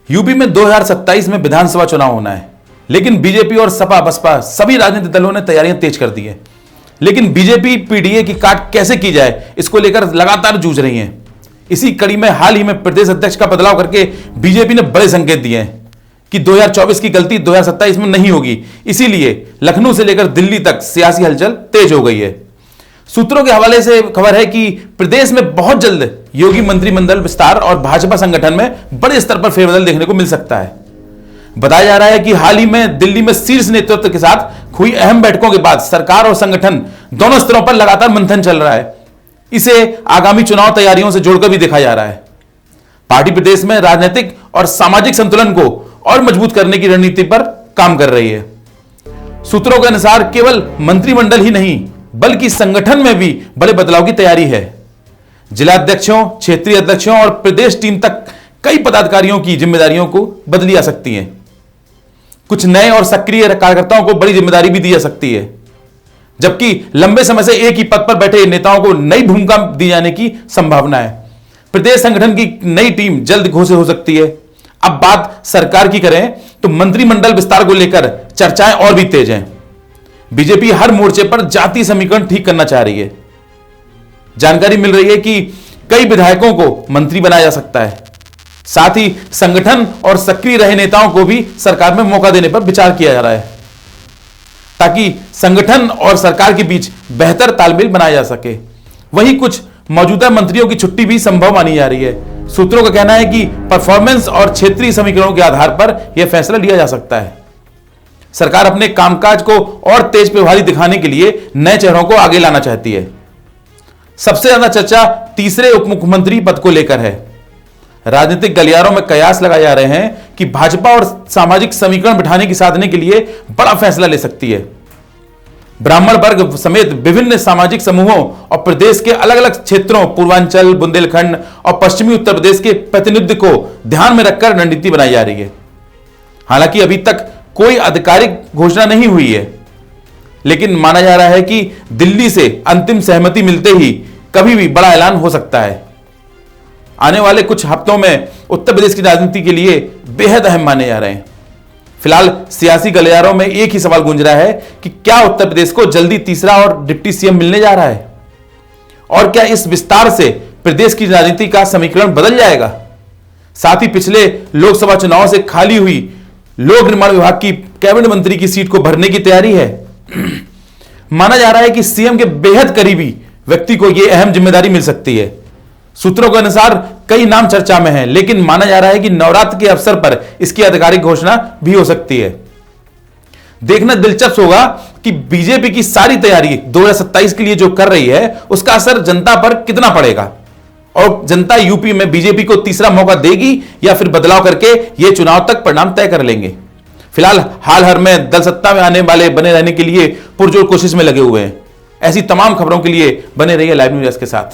UP में 2027 में विधानसभा चुनाव होना है, लेकिन बीजेपी और सपा बसपा सभी राजनीतिक दलों ने तैयारियां तेज कर दी है। लेकिन बीजेपी पीडीए की काट कैसे की जाए, इसको लेकर लगातार जूझ रही है। इसी कड़ी में हाल ही में प्रदेश अध्यक्ष का बदलाव करके बीजेपी ने बड़े संकेत दिए हैं कि 2024 की गलती 2027 में नहीं होगी। इसीलिए लखनऊ से लेकर दिल्ली तक सियासी हलचल तेज हो गई है। सूत्रों के हवाले से खबर है कि प्रदेश में बहुत जल्द योगी मंत्रिमंडल विस्तार और भाजपा संगठन में बड़े स्तर पर फेरबदल देखने को मिल सकता है। बताया जा रहा है कि हाल ही में दिल्ली में शीर्ष नेतृत्व के साथ हुई अहम बैठकों के बाद सरकार और संगठन दोनों स्तरों पर लगातार मंथन चल रहा है। इसे आगामी चुनाव तैयारियों से जोड़कर भी देखा जा रहा है। पार्टी प्रदेश में राजनीतिक और सामाजिक संतुलन को और मजबूत करने की रणनीति पर काम कर रही है। सूत्रों के अनुसार केवल मंत्रिमंडल ही नहीं बल्कि संगठन में भी बड़े बदलाव की तैयारी है। जिला अध्यक्षों, क्षेत्रीय अध्यक्षों और प्रदेश टीम तक कई पदाधिकारियों की जिम्मेदारियों को बदली जा सकती है। कुछ नए और सक्रिय कार्यकर्ताओं को बड़ी जिम्मेदारी भी दी जा सकती है, जबकि लंबे समय से एक ही पद पर बैठे नेताओं को नई भूमिका दी जाने की संभावना है। प्रदेश संगठन की नई टीम जल्द घोषित हो सकती है। अब बात सरकार की करें तो मंत्रिमंडल विस्तार को लेकर चर्चाएं और भी तेज हैं। बीजेपी हर मोर्चे पर जातीय समीकरण ठीक करना चाह रही है। जानकारी मिल रही है कि कई विधायकों को मंत्री बनाया जा सकता है। साथ ही संगठन और सक्रिय रहे नेताओं को भी सरकार में मौका देने पर विचार किया जा रहा है, ताकि संगठन और सरकार के बीच बेहतर तालमेल बनाया जा सके। वहीं कुछ मौजूदा मंत्रियों की छुट्टी भी संभव मानी जा रही है। सूत्रों का कहना है कि परफॉर्मेंस और क्षेत्रीय समीकरणों के आधार पर यह फैसला लिया जा सकता है। सरकार अपने कामकाज को और तेज प्रभावी दिखाने के लिए नए चेहरों को आगे लाना चाहती है। सबसे ज्यादा चर्चा तीसरे उप मुख्यमंत्री पद को लेकर है। राजनीतिक गलियारों में कयास लगाए जा रहे हैं कि भाजपा और सामाजिक समीकरण बिठाने की साधने के लिए बड़ा फैसला ले सकती है। ब्राह्मण वर्ग समेत विभिन्न सामाजिक समूहों और प्रदेश के अलग अलग क्षेत्रों, पूर्वांचल, बुंदेलखंड और पश्चिमी उत्तर प्रदेश के प्रतिनिधि को ध्यान में रखकर रणनीति बनाई जा रही है। हालांकि अभी तक कोई आधिकारिक घोषणा नहीं हुई है, लेकिन माना जा रहा है कि दिल्ली से अंतिम सहमति मिलते ही कभी भी बड़ा ऐलान हो सकता है। आने वाले कुछ हफ्तों में उत्तर प्रदेश की राजनीति के लिए बेहद अहम माने जा रहे हैं। फिलहाल सियासी गलियारों में एक ही सवाल गूंज रहा है कि क्या उत्तर प्रदेश को जल्दी तीसरा और डिप्टी सीएम मिलने जा रहा है, और क्या इस विस्तार से प्रदेश की राजनीति का समीकरण बदल जाएगा। साथ ही पिछले लोकसभा चुनाव से खाली हुई लोक निर्माण विभाग की कैबिनेट मंत्री की सीट को भरने की तैयारी है। माना जा रहा है कि सीएम के बेहद करीबी व्यक्ति को यह अहम जिम्मेदारी मिल सकती है। सूत्रों के अनुसार कई नाम चर्चा में हैं, लेकिन माना जा रहा है कि नवरात्र के अवसर पर इसकी आधिकारिक घोषणा भी हो सकती है। देखना दिलचस्प होगा कि बीजेपी की सारी तैयारी 2027 के लिए जो कर रही है उसका असर जनता पर कितना पड़ेगा, और जनता यूपी में बीजेपी को तीसरा मौका देगी या फिर बदलाव करके यह चुनाव तक परिणाम तय कर लेंगे। फिलहाल हाल हर में दल सत्ता में आने वाले बने रहने के लिए पुरजोर कोशिश में लगे हुए हैं। ऐसी तमाम खबरों के लिए बने रहिए लाइव न्यूज़ के साथ।